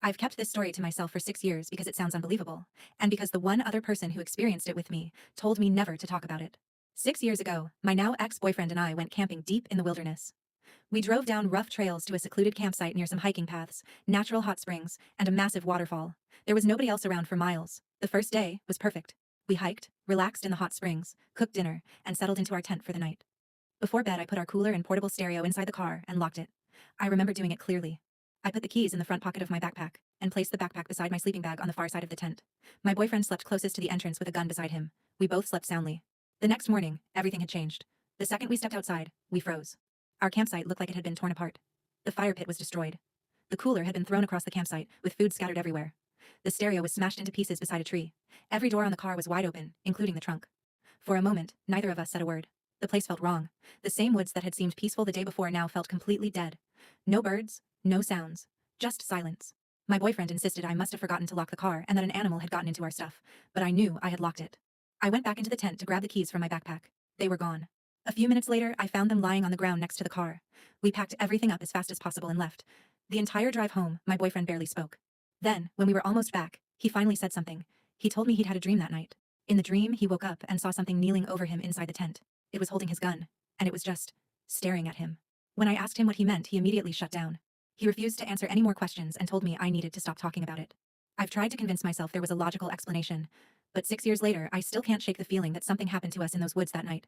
I've kept this story to myself for 6 years because it sounds unbelievable, and because the one other person who experienced it with me told me never to talk about it. 6 years ago, my now ex-boyfriend and I went camping deep in the wilderness. We drove down rough trails to a secluded campsite near some hiking paths, natural hot springs, and a massive waterfall. There was nobody else around for miles. The first day was perfect. We hiked, relaxed in the hot springs, cooked dinner, and settled into our tent for the night. Before bed, I put our cooler and portable stereo inside the car and locked it. I remember doing it clearly. I put the keys in the front pocket of my backpack and placed the backpack beside my sleeping bag on the far side of the tent. My boyfriend slept closest to the entrance with a gun beside him. We both slept soundly. The next morning, everything had changed. The second we stepped outside, we froze. Our campsite looked like it had been torn apart. The fire pit was destroyed. The cooler had been thrown across the campsite, with food scattered everywhere. The stereo was smashed into pieces beside a tree. Every door on the car was wide open, including the trunk. For a moment, neither of us said a word. The place felt wrong. The same woods that had seemed peaceful the day before now felt completely dead. No birds, no sounds, just silence. My boyfriend insisted I must have forgotten to lock the car and that an animal had gotten into our stuff, but I knew I had locked it. I went back into the tent to grab the keys from my backpack. They were gone. A few minutes later, I found them lying on the ground next to the car. We packed everything up as fast as possible and left. The entire drive home, my boyfriend barely spoke. Then, when we were almost back, he finally said something. He told me he'd had a dream that night. In the dream, he woke up and saw something kneeling over him inside the tent. It was holding his gun, and it was just staring at him. When I asked him what he meant, he immediately shut down. He refused to answer any more questions and told me I needed to stop talking about it. I've tried to convince myself there was a logical explanation, but 6 years later, I still can't shake the feeling that something happened to us in those woods that night.